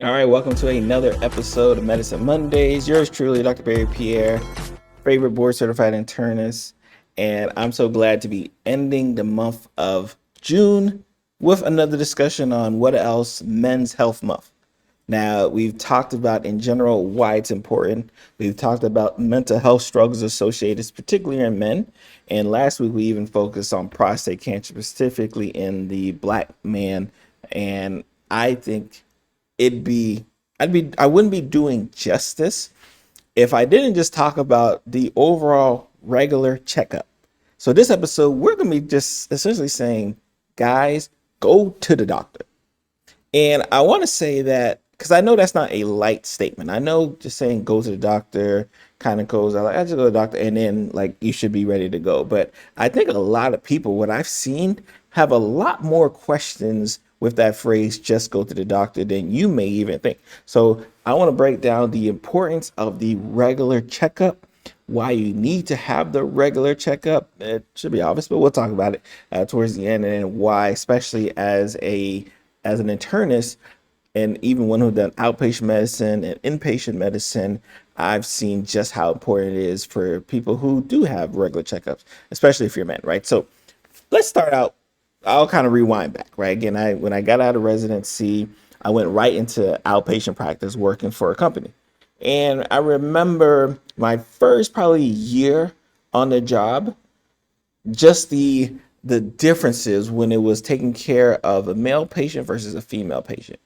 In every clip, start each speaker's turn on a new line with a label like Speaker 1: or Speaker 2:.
Speaker 1: All right, welcome to another episode of Medicine Mondays. Yours truly, Dr. Pierre, favorite board certified internist. And I'm so glad to be ending the month of June with another discussion on what else Men's Health Month. Now, we've talked about in general why it's important. We've talked about mental health struggles associated, particularly in men. And last week, we even focused on prostate cancer, specifically in the Black man. And I think I wouldn't be doing justice if I didn't just talk about the overall regular checkup. So this episode, we're going to be just essentially saying, guys, go to the doctor. And I want to say that because I know that's not a light statement. I know just saying go to the doctor kind of goes, I just go to the doctor and then like you should be ready to go. But I think a lot of people, what I've seen, have a lot more questions with that phrase, just go to the doctor, than you may even think. So I want to break down the importance of the regular checkup, why you need to have the regular checkup. It should be obvious, but we'll talk about it towards the end, and then why, especially as an internist, and even one who done outpatient medicine and inpatient medicine, I've seen just how important it is for people who do have regular checkups, especially if you're men, right? So let's start out. I'll kind of rewind back, right? Again, when I got out of residency, I went right into outpatient practice working for a company. And I remember my first probably year on the job, just the differences when it was taking care of a male patient versus a female patient.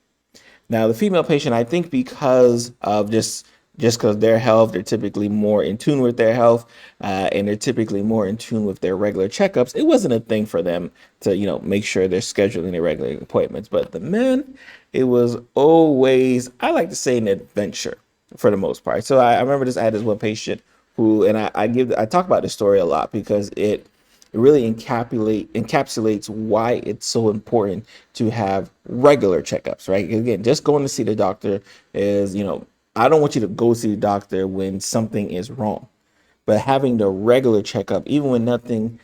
Speaker 1: Now, the female patient, I think because of just because their health, they're typically more in tune with their health, and they're typically more in tune with their regular checkups. It wasn't a thing for them to, make sure they're scheduling their regular appointments. But the men, it was always, I like to say, an adventure for the most part. So I remember I had this one patient who, and I talk about this story a lot because it really encapsulates why it's so important to have regular checkups, right? Again, just going to see the doctor is, I don't want you to go see the doctor when something is wrong, but having the regular checkup, even when nothing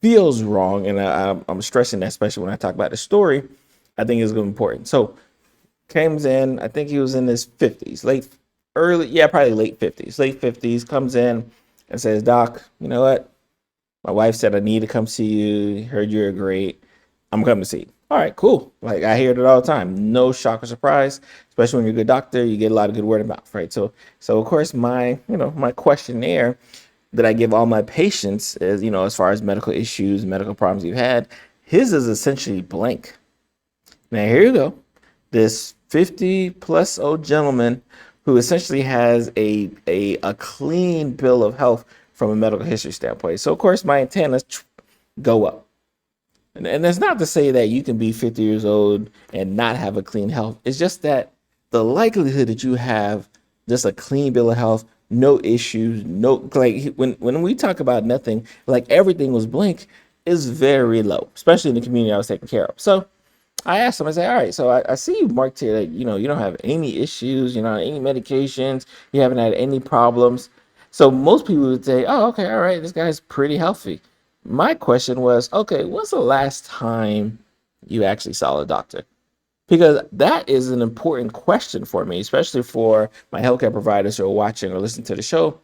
Speaker 1: feels wrong, and I'm stressing that, especially when I talk about the story, I think is important. So, comes in, I think he was in his 50s, probably late 50s, comes in and says, Doc, you know what? My wife said I need to come see you. Heard you're great. I'm coming to see you. All right, cool. Like I hear it all the time. No shock or surprise, especially when you're a good doctor, you get a lot of good word of mouth, right? So of course my questionnaire that I give all my patients is, as far as medical issues, medical problems you've had, his is essentially blank. Now here you go. This 50 plus old gentleman who essentially has a clean bill of health from a medical history standpoint. So of course my antennas go up. And that's not to say that you can be 50 years old and not have a clean health. It's just that the likelihood that you have just a clean bill of health, no issues, no, like when we talk about nothing, like everything was blank, is very low, especially in the community I was taking care of. So I asked him, I said, all right, so I see you marked here that, you don't have any issues, any medications, you haven't had any problems. So most people would say, oh, okay, all right, this guy's pretty healthy. My question was, okay, when's the last time you actually saw a doctor? Because that is an important question for me, especially for my healthcare providers who are watching or listening to the show.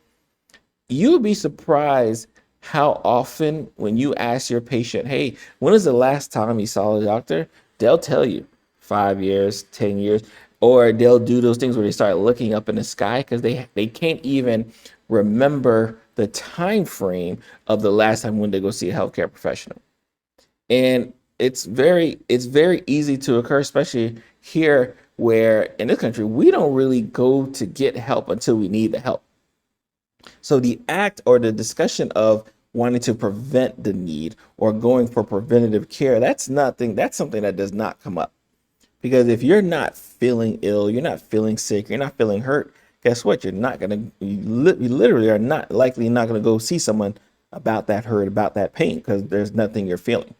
Speaker 1: You would be surprised how often when you ask your patient, hey, when is the last time you saw a doctor? They'll tell you 5 years, 10 years, or they'll do those things where they start looking up in the sky because they can't even remember the time frame of the last time when they go see a healthcare professional. And it's very easy to occur, especially here where in this country we don't really go to get help until we need the help. So the act or the discussion of wanting to prevent the need or going for preventative care, that's something that does not come up. Because if you're not feeling ill, you're not feeling sick, you're not feeling hurt, guess what? You literally are not going to go see someone about that hurt, about that pain, because there's nothing you're feeling.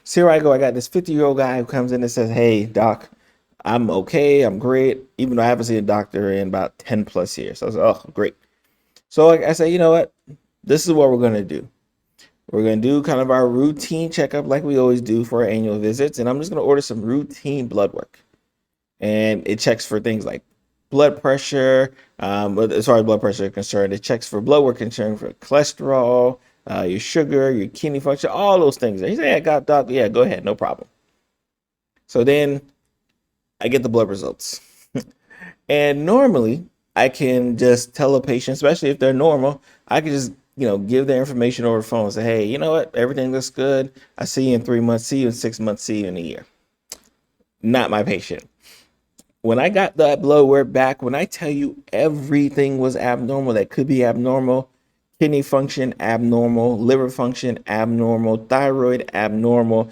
Speaker 1: So here I go. I got this 50-year-old guy who comes in and says, hey, doc, I'm okay. I'm great. Even though I haven't seen a doctor in about 10 plus years. So I was like, oh, great. So I say, you know what? This is what we're going to do. We're going to do kind of our routine checkup like we always do for our annual visits. And I'm just going to order some routine blood work. and it checks for things like blood pressure. But as far as blood pressure is concerned, it checks for blood work concerned for cholesterol, your sugar, your kidney function, all those things. You say, I got doc, yeah, go ahead, no problem. So then I get the blood results. And normally I can just tell a patient, especially if they're normal, I can just, give their information over the phone and say, hey, you know what? Everything looks good. I see you in 3 months, see you in 6 months, see you in a year. Not my patient. When I got that blood work back, when I tell you everything was abnormal that could be abnormal, kidney function abnormal, liver function abnormal, thyroid abnormal,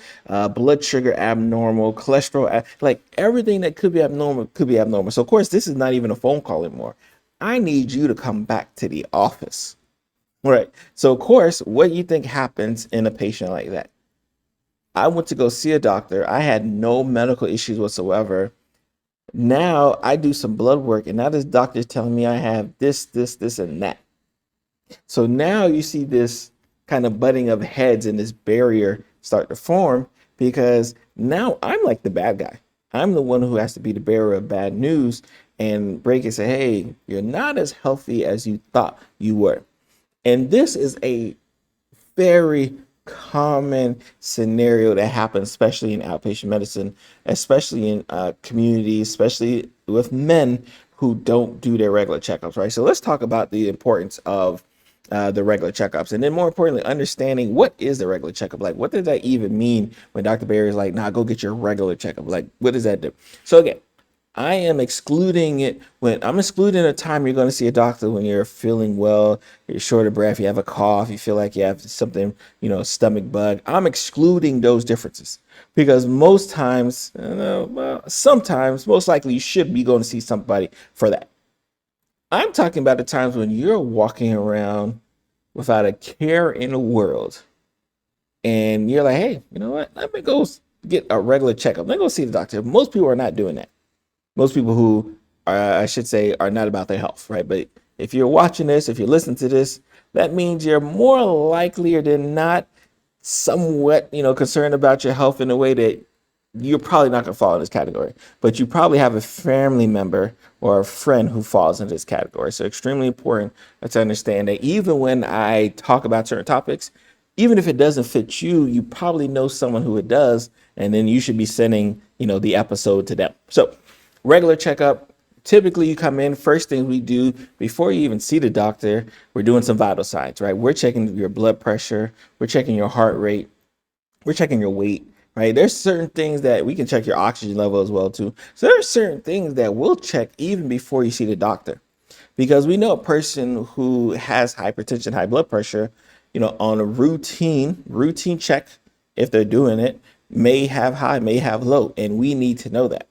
Speaker 1: blood sugar abnormal, cholesterol, like everything that could be abnormal could be abnormal. So of course, this is not even a phone call anymore. I need you to come back to the office. Right. So of course, what do you think happens in a patient like that? I went to go see a doctor. I had no medical issues whatsoever. Now I do some blood work, and now this doctor's telling me I have this, and that. So now you see this kind of butting of heads and this barrier start to form, because now I'm like the bad guy. I'm the one who has to be the bearer of bad news and break and say, hey, you're not as healthy as you thought you were. And this is a very common scenario that happens, especially in outpatient medicine, especially in communities, especially with men who don't do their regular checkups, right? So let's talk about the importance of the regular checkups, and then more importantly, understanding what is the regular checkup. Like, what does that even mean when Dr. Barry is like, nah, go get your regular checkup? Like, what does that do? So again, I am excluding it when I'm excluding the time you're going to see a doctor when you're feeling well, you're short of breath, you have a cough, you feel like you have something, stomach bug. I'm excluding those differences because most times, sometimes, most likely you should be going to see somebody for that. I'm talking about the times when you're walking around without a care in the world and you're like, hey, you know what? Let me go get a regular checkup. Let me go see the doctor. Most people are not doing that. Most people who are, I should say, are not about their health, right? But if you're watching this, if you're listening to this, that means you're more likelier than not somewhat, concerned about your health in a way that you're probably not going to fall in this category, but you probably have a family member or a friend who falls in this category. So extremely important to understand that even when I talk about certain topics, even if it doesn't fit you, you probably know someone who it does, and then you should be sending, the episode to them. So regular checkup, typically you come in, first thing we do before you even see the doctor, we're doing some vital signs, right? We're checking your blood pressure, we're checking your heart rate, we're checking your weight, right? There's certain things that we can check your oxygen level as well too. So there are certain things that we'll check even before you see the doctor, because we know a person who has hypertension, high blood pressure, on a routine check, if they're doing it, may have high, may have low, and we need to know that.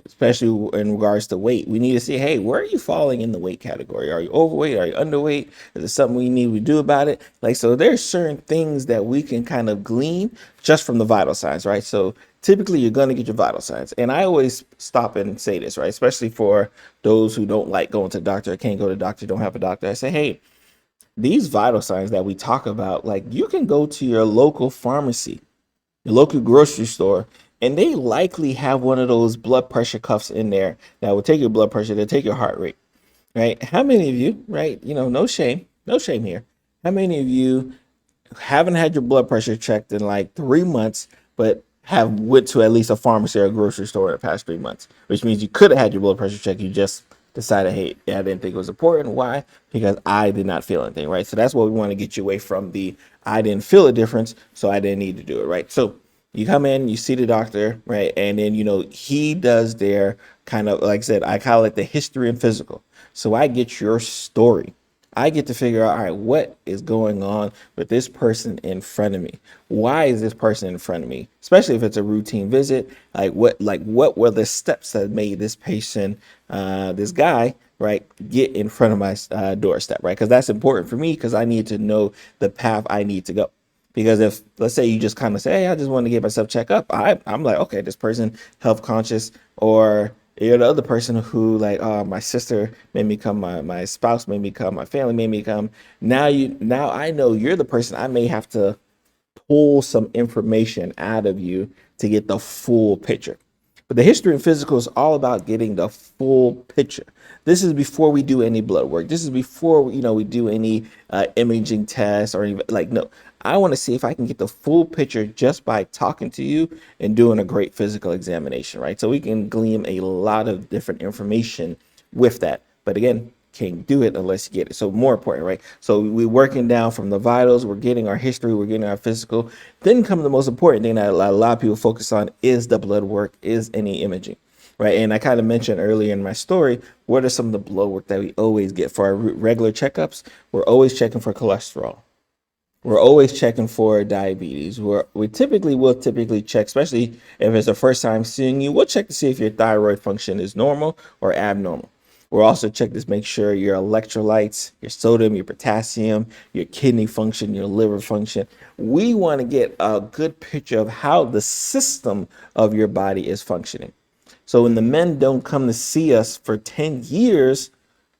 Speaker 1: Especially in regards to weight, we need to see, hey, where are you falling in the weight category? Are you overweight? Are you underweight? Is there something we need to do about it? Like, so there's certain things that we can kind of glean just from the vital signs, right? So typically you're going to get your vital signs. And I always stop and say this, right? Especially for those who don't like going to the doctor, can't go to the doctor, don't have a doctor. I say, hey, these vital signs that we talk about, like, you can go to your local pharmacy, your local grocery store, and they likely have one of those blood pressure cuffs in there that will take your blood pressure, they'll take your heart rate, right? How many of you, right? No shame here. How many of you haven't had your blood pressure checked in like 3 months, but have went to at least a pharmacy or a grocery store in the past 3 months, which means you could have had your blood pressure checked. You just decided, hey, I didn't think it was important. Why? Because I did not feel anything, right? So that's what we want to get you away from, the I didn't feel a difference, so I didn't need to do it, right? So you come in, you see the doctor, right? And then, he does their kind of, like I said, I call it the history and physical. So I get your story. I get to figure out, all right, what is going on with this person in front of me? Why is this person in front of me? Especially if it's a routine visit. What were the steps that made this patient, this guy, right, get in front of my doorstep, right? Because that's important for me, because I need to know the path I need to go. Because if, let's say, you just kind of say, hey, I just want to get myself checked up, I'm like, okay, this person health conscious, or you're the other person who, like, oh, my sister made me come, my spouse made me come, my family made me come. Now I know you're the person I may have to pull some information out of you to get the full picture. But the history and physical is all about getting the full picture. This is before we do any blood work. This is before we do any imaging tests or even like no. I want to see if I can get the full picture just by talking to you and doing a great physical examination, right? So we can glean a lot of different information with that. But again, can't do it unless you get it. So more important, right? So we're working down from the vitals, we're getting our history, we're getting our physical. Then come the most important thing that a lot of people focus on is the blood work, is any imaging, right? And I kind of mentioned earlier in my story, what are some of the blood work that we always get for our regular checkups? We're always checking for cholesterol. We're always checking for diabetes. We typically will check, especially if it's the first time seeing you, we'll check to see if your thyroid function is normal or abnormal. We'll also check to make sure your electrolytes, your sodium, your potassium, your kidney function, your liver function. We want to get a good picture of how the system of your body is functioning. So when the men don't come to see us for 10 years,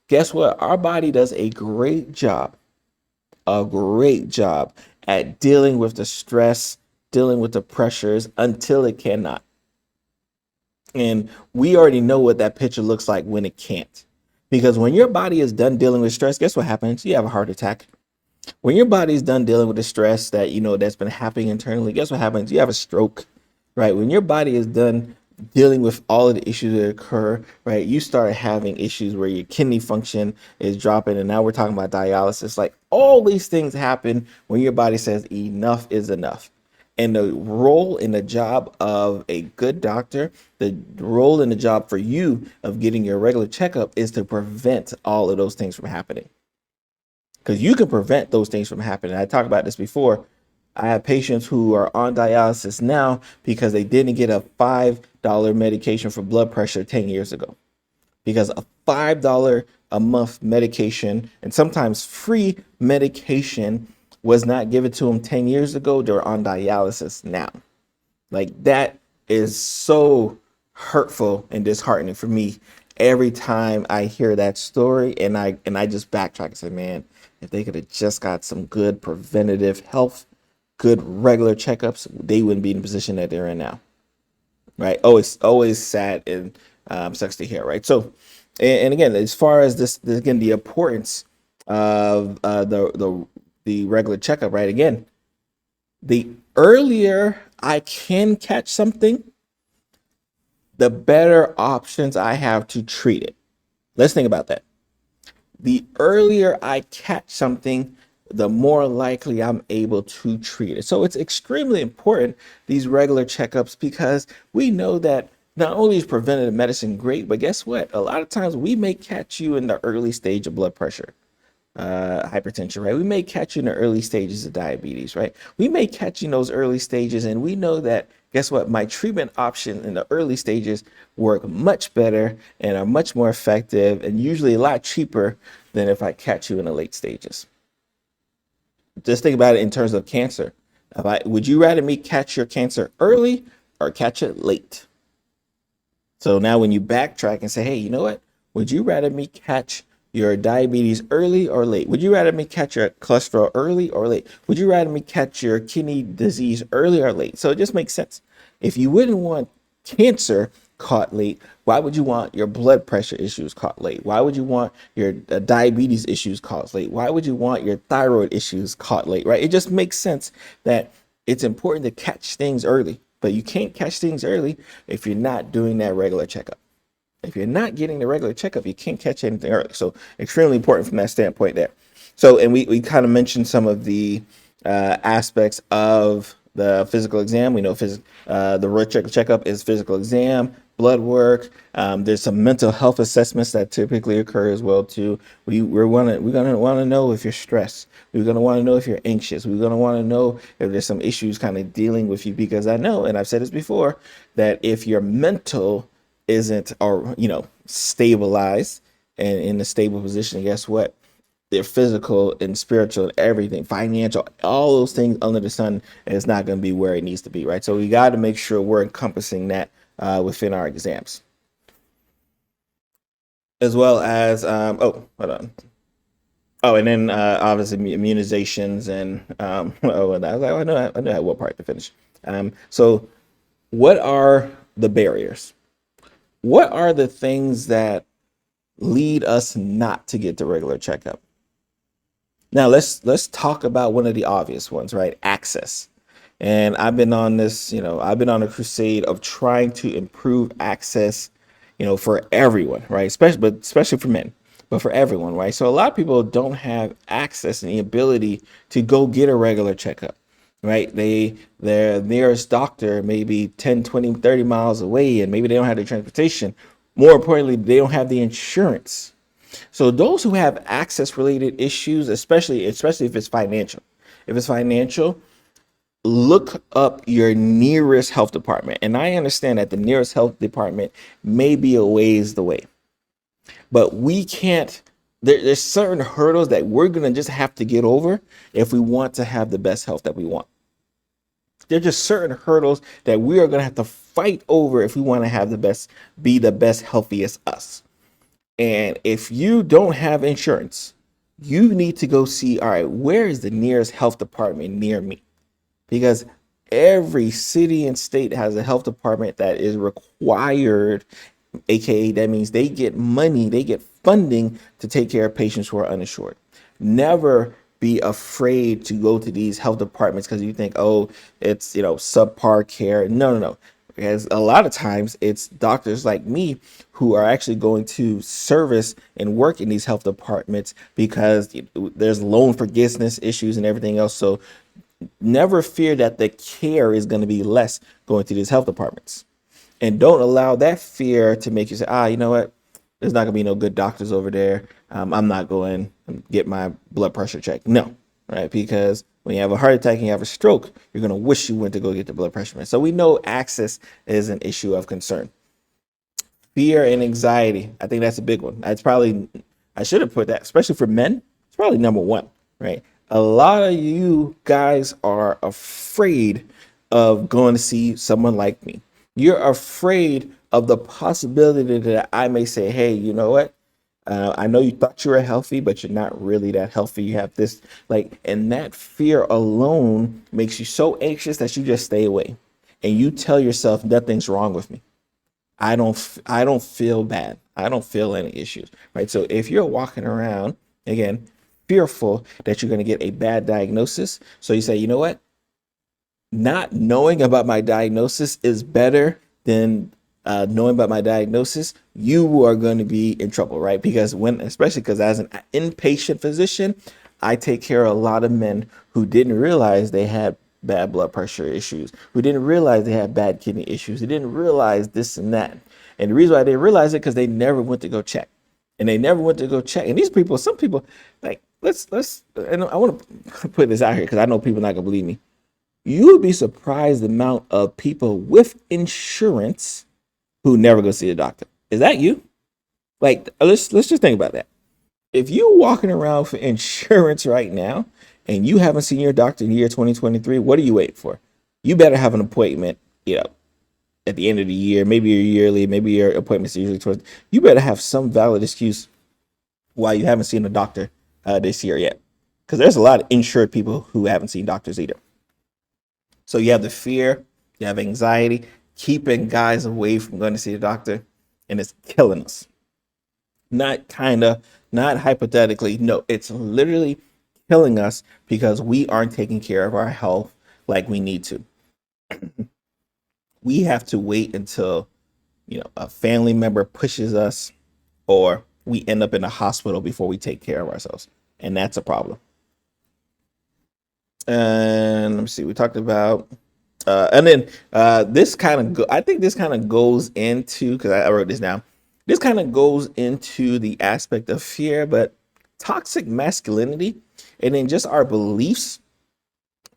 Speaker 1: guess what? Our body does a great job at dealing with the stress, dealing with the pressures until it cannot. And we already know what that picture looks like when it can't. Because when your body is done dealing with stress, guess what happens? You have a heart attack. When your body's done dealing with the stress that's been happening internally, guess what happens? You have a stroke, right? When your body is done dealing with all of the issues that occur, right? You start having issues where your kidney function is dropping. And now we're talking about dialysis. Like all these things happen when your body says enough is enough. And the role and the job of a good doctor, the role and the job for you of getting your regular checkup is to prevent all of those things from happening. Because you can prevent those things from happening. I talked about this before. I have patients who are on dialysis now because they didn't get a $5 medication for blood pressure 10 years ago. Because a $5 a month medication and sometimes free medication was not given to them 10 years ago. They're on dialysis now. Like that is so hurtful and disheartening for me every time I hear that story, and I just backtrack and say, man, if they could have just got some good preventative health, good regular checkups, they wouldn't be in the position that they're in now. Right? Always sad and sucks to hear, right? So, and again, as far as this again, the importance of the regular checkup, right? Again, the earlier I can catch something, the better options I have to treat it. Let's think about that. The earlier I catch something, the more likely I'm able to treat it. So it's extremely important, these regular checkups, because we know that not only is preventative medicine great, but guess what? A lot of times we may catch you in the early stage of blood pressure, hypertension, right? We may catch you in the early stages of diabetes, right? We may catch you in those early stages, and we know that, guess what? My treatment options in the early stages work much better and are much more effective and usually a lot cheaper than if I catch you in the late stages. Just think about it in terms of cancer. Would you rather me catch your cancer early or catch it late? So now when you backtrack and say, hey, you know what? Would you rather me catch your diabetes early or late? Would you rather me catch your cholesterol early or late? Would you rather me catch your kidney disease early or late? So it just makes sense. If you wouldn't want cancer caught late, why would you want your blood pressure issues caught late? Why would you want your diabetes issues caught late? Why would you want your thyroid issues caught late, right? It just makes sense that it's important to catch things early, but you can't catch things early if you're not doing that regular checkup. If you're not getting the regular checkup, you can't catch anything early. So extremely important from that standpoint there. So, and we kind of mentioned some of the aspects of the physical exam. We know the root checkup is physical exam, blood work. There's some mental health assessments that typically occur as well too. We're gonna want to know if you're stressed. We're gonna want to know if you're anxious. We're gonna want to know if there's some issues kind of dealing with you, because I know, and I've said this before, that if your mental isn't or stabilized and in a stable position, guess what? Their physical and spiritual and everything, financial, all those things under the sun is not going to be where it needs to be, right? So we got to make sure we're encompassing that within our exams, as well as hold on. Oh, and then obviously immunizations and and I was like, I know what part to finish. So what are the barriers. What are the things that lead us not to get the regular checkup? Now let's talk about one of the obvious ones, right? Access. And I've been on this, I've been on a crusade of trying to improve access, for everyone, right? Especially for men, but for everyone, right? So a lot of people don't have access and the ability to go get a regular checkup, right? Their nearest doctor may be 10, 20, 30 miles away, and maybe they don't have the transportation. More importantly, they don't have the insurance. So those who have access related issues, especially if it's financial, look up your nearest health department. And I understand that the nearest health department may be a ways the way, but we can't. There's certain hurdles that we're gonna just have to get over if we want to have the best health that we want. There's just certain hurdles that we are gonna have to fight over if we want to have be the best, healthiest us. And if you don't have insurance, you need to go see, all right, where is the nearest health department near me? Because every city and state has a health department that is required, aka that means they get money, they get funding to take care of patients who are uninsured. Never be afraid to go to these health departments because you think, oh, it's subpar care. No. Because a lot of times it's doctors like me who are actually going to service and work in these health departments because there's loan forgiveness issues and everything else. So never fear that the care is going to be less going to these health departments. And don't allow that fear to make you say, you know what? There's not going to be no good doctors over there. I'm not going to get my blood pressure checked. No, right? Because when you have a heart attack and you have a stroke, you're going to wish you went to go get the blood pressure checked. So we know access is an issue of concern. Fear and anxiety. I think that's a big one. I should have put that, especially for men. It's probably number one, right? A lot of you guys are afraid of going to see someone like me. You're afraid of the possibility that I may say, hey, you know what? I know you thought you were healthy, but you're not really that healthy. You have this, and that fear alone makes you so anxious that you just stay away. And you tell yourself nothing's wrong with me. I don't feel bad. I don't feel any issues, right? So if you're walking around, again, fearful that you're going to get a bad diagnosis, so you say, you know what? Not knowing about my diagnosis is better than knowing about my diagnosis. You are going to be in trouble, right? Because especially because as an inpatient physician, I take care of a lot of men who didn't realize they had bad blood pressure issues, who didn't realize they had bad kidney issues, who didn't realize this and that. And the reason why they realize it because they never went to go check. And they never went to go check. And these people, some people, let's and I want to put this out here because I know people are not gonna believe me. You would be surprised the amount of people with insurance who never go see a doctor. Is that you? Let's just think about that. If you're walking around for insurance right now and you haven't seen your doctor in the year 2023, what are you waiting for? You better have an appointment, at the end of the year, maybe your yearly, maybe your appointments are usually towards. You better have some valid excuse why you haven't seen a doctor this year yet. Because there's a lot of insured people who haven't seen doctors either. So you have the fear, you have anxiety, keeping guys away from going to see a doctor, and it's killing us. Not hypothetically. No, it's literally killing us because we aren't taking care of our health like we need to. We have to wait until, a family member pushes us or we end up in a hospital before we take care of ourselves. And that's a problem. And let me see, we talked about, and then this kind of, I think this kind of goes into, because I wrote this down, this kind of goes into the aspect of fear, but toxic masculinity, and then just our beliefs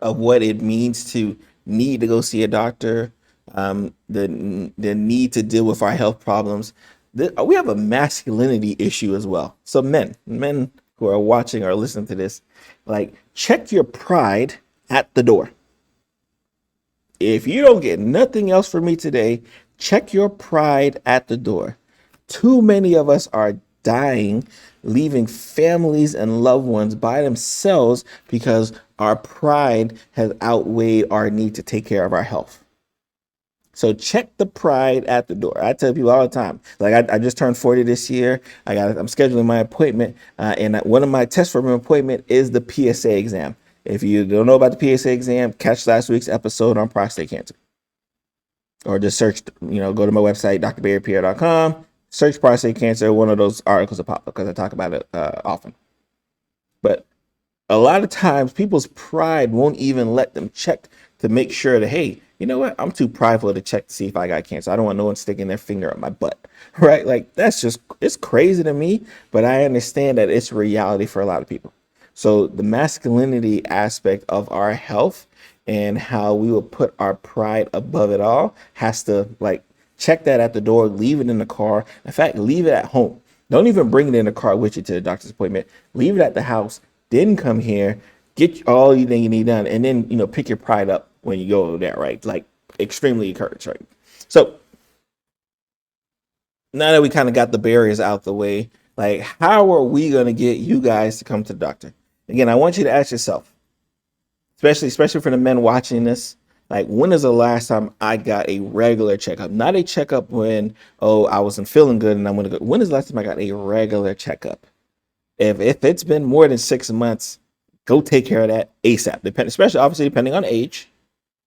Speaker 1: of what it means to need to go see a doctor, the need to deal with our health problems. We have a masculinity issue as well. So men who are watching or listening to this, check your pride at the door. If you don't get nothing else from me today, check your pride at the door. Too many of us are dying, leaving families and loved ones by themselves because our pride has outweighed our need to take care of our health. So check the pride at the door. I tell people all the time, like I just turned 40 this year. I'm scheduling my appointment, and one of my tests for my appointment is the PSA exam. If you don't know about the PSA exam, catch last week's episode on prostate cancer, or just search. Go to my website, drbarrypierre.com. Search prostate cancer. One of those articles will pop up because I talk about it often. But a lot of times people's pride won't even let them check to make sure that, hey, you know what? I'm too prideful to check to see if I got cancer. I don't want no one sticking their finger up my butt, right? Like it's crazy to me, but I understand that it's reality for a lot of people. So the masculinity aspect of our health and how we will put our pride above it all has to check that at the door, leave it in the car. In fact, leave it at home. Don't even bring it in the car with you to the doctor's appointment. Leave it at the house. Then come here, get all you think you need done, and then pick your pride up when you go over there, right? Like extremely encouraged, right? So now that we kind of got the barriers out the way, like how are we gonna get you guys to come to the doctor? Again, I want you to ask yourself, especially for the men watching this, like when is the last time I got a regular checkup? Not a checkup when I wasn't feeling good and I'm gonna go. When is the last time I got a regular checkup? If it's been more than 6 months, go take care of that ASAP. Especially obviously depending on age.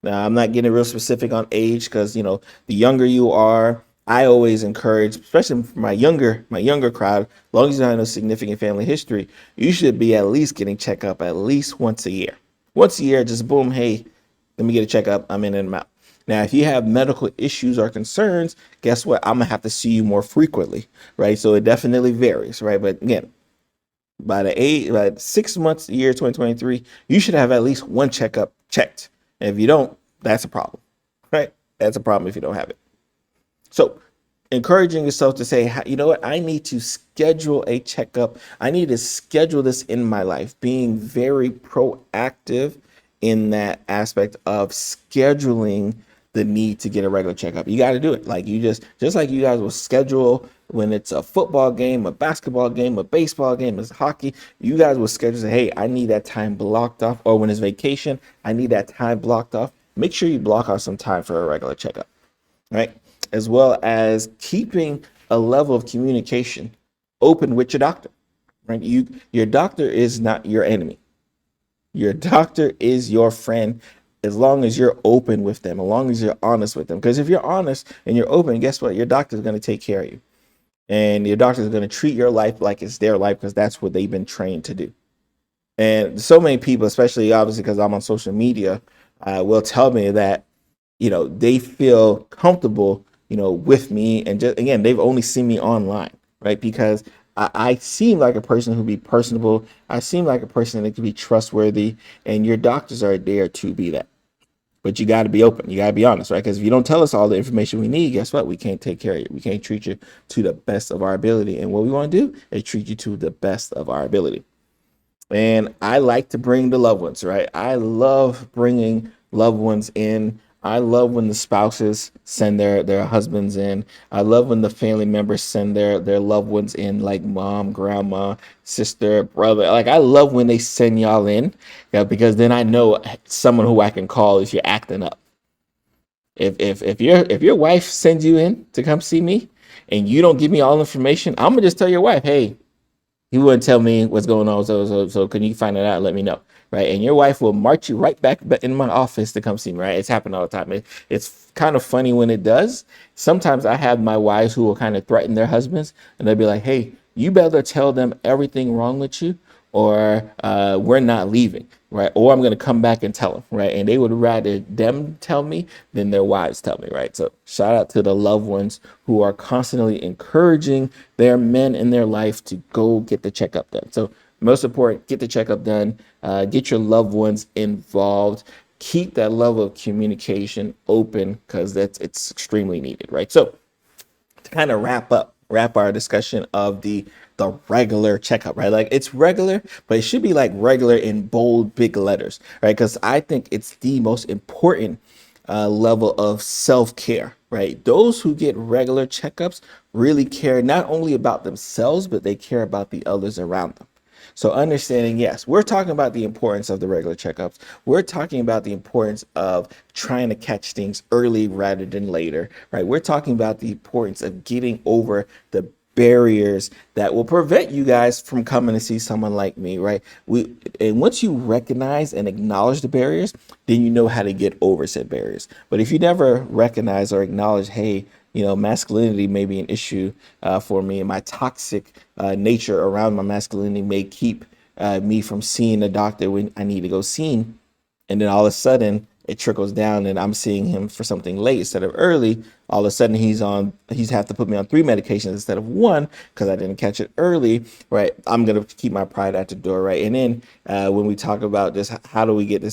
Speaker 1: Now, I'm not getting real specific on age because the younger you are, I always encourage, especially for my younger crowd, as long as you don't have no significant family history, you should be at least getting checkup at least once a year. Once a year, just boom, hey, let me get a checkup. I'm in and I'm out. Now, if you have medical issues or concerns, guess what? I'm gonna have to see you more frequently, right? So it definitely varies, right? But again, by 6 months, year 2023, you should have at least one checkup checked. And if you don't, that's a problem, right? That's a problem if you don't have it. So encouraging yourself to say, you know what? I need to schedule a checkup. I need to schedule this in my life, being very proactive in that aspect of scheduling the need to get a regular checkup. You got to do it. Like just like you guys will schedule when it's a football game, a basketball game, a baseball game, it's hockey, you guys will schedule, say, hey, I need that time blocked off. Or when it's vacation, I need that time blocked off. Make sure you block out some time for a regular checkup, right? As well as keeping a level of communication open with your doctor, right? Your doctor is not your enemy. Your doctor is your friend as long as you're open with them, as long as you're honest with them. Because if you're honest and you're open, guess what? Your doctor is going to take care of you. And your doctor is going to treat your life like it's their life because that's what they've been trained to do. And so many people, especially obviously because I'm on social media, will tell me that, they feel comfortable, with me. And just, again, they've only seen me online, right? Because I seem like a person who be personable. I seem like a person that can be trustworthy. And your doctors are there to be that. But you got to be open. You got to be honest, right? Because if you don't tell us all the information we need, guess what? We can't take care of you. We can't treat you to the best of our ability. And what we want to do is treat you to the best of our ability. And I like to bring the loved ones, right? I love bringing loved ones in. I love when the spouses send their husbands in. I love when the family members send their loved ones in, like mom, grandma, sister, brother. Like I love when they send y'all in, because then I know someone who I can call if you're acting up. If your wife sends you in to come see me and you don't give me all information, I'm gonna just tell your wife, hey, he wouldn't tell me what's going on. So can you find it out? And let me know. Right. And your wife will march you right back in my office to come see me. Right. It's happened all the time. It's kind of funny when it does. Sometimes I have my wives who will kind of threaten their husbands and they'll be like, hey, you better tell them everything wrong with you or we're not leaving. Right. Or I'm going to come back and tell them. Right. And they would rather them tell me than their wives tell me. Right. So shout out to the loved ones who are constantly encouraging their men in their life to go get the checkup done. So most important, get the checkup done, get your loved ones involved, keep that level of communication open because it's extremely needed, right? So to kind of wrap our discussion of the regular checkup, right? Like it's regular, but it should be like regular in bold, big letters, right? Because I think it's the most important level of self-care, right? Those who get regular checkups really care not only about themselves, but they care about the others around them. So understanding, yes, we're talking about the importance of the regular checkups. We're talking about the importance of trying to catch things early rather than later, right? We're talking about the importance of getting over the barriers that will prevent you guys from coming to see someone like me, right? And once you recognize and acknowledge the barriers, then you know how to get over said barriers. But if you never recognize or acknowledge, hey, masculinity may be an issue for me, and my toxic nature around my masculinity may keep me from seeing a doctor when I need to go see, and then all of a sudden it trickles down and I'm seeing him for something late instead of early. All of a sudden he's have to put me on 3 medications instead of 1 because I didn't catch it early, right? I'm gonna keep my pride at the door, right? And then when we talk about this, how do we get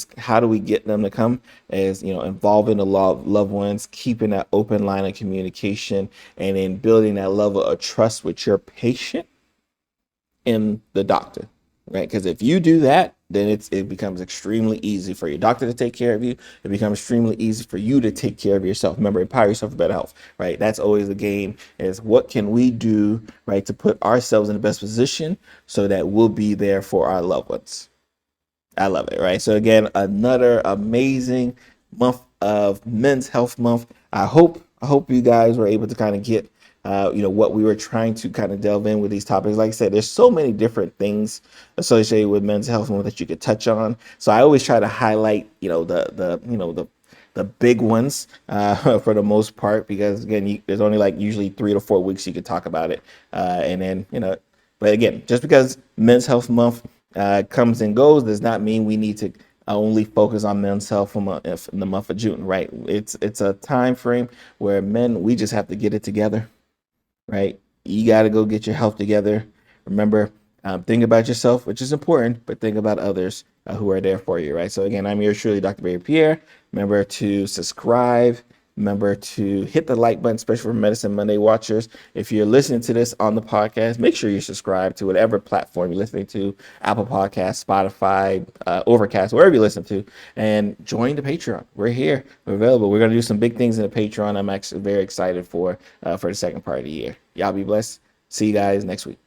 Speaker 1: them to come? As involving the loved ones, keeping that open line of communication, and then building that level of trust with your patient and the doctor, right? Because if you do that, then it becomes extremely easy for your doctor to take care of you. It becomes extremely easy for you to take care of yourself. Remember, empower yourself for better health, right? That's always the game, is what can we do, right, to put ourselves in the best position so that we'll be there for our loved ones. I love it, right? So again, another amazing month of Men's Health Month. I hope you guys were able to kind of get what we were trying to kind of delve in with these topics. Like I said, there's so many different things associated with men's health that you could touch on. So I always try to highlight, the big ones for the most part, because again, there's only like usually 3 to 4 weeks you could talk about it, and then but again, just because Men's Health Month comes and goes does not mean we need to only focus on men's health in the month of June, right? It's a time frame where we just have to get it together, right? You got to go get your health together. Remember, think about yourself, which is important, but think about others who are there for you, right? So again, I'm yours truly, Dr. Barry Pierre. Remember to subscribe. Remember to hit the like button, especially for Medicine Monday watchers. If you're listening to this on the podcast, make sure you subscribe to whatever platform you're listening to, Apple Podcasts, Spotify, Overcast, wherever you listen to, and join the Patreon. We're here. We're available. We're going to do some big things in the Patreon. I'm actually very excited for the second part of the year. Y'all be blessed. See you guys next week.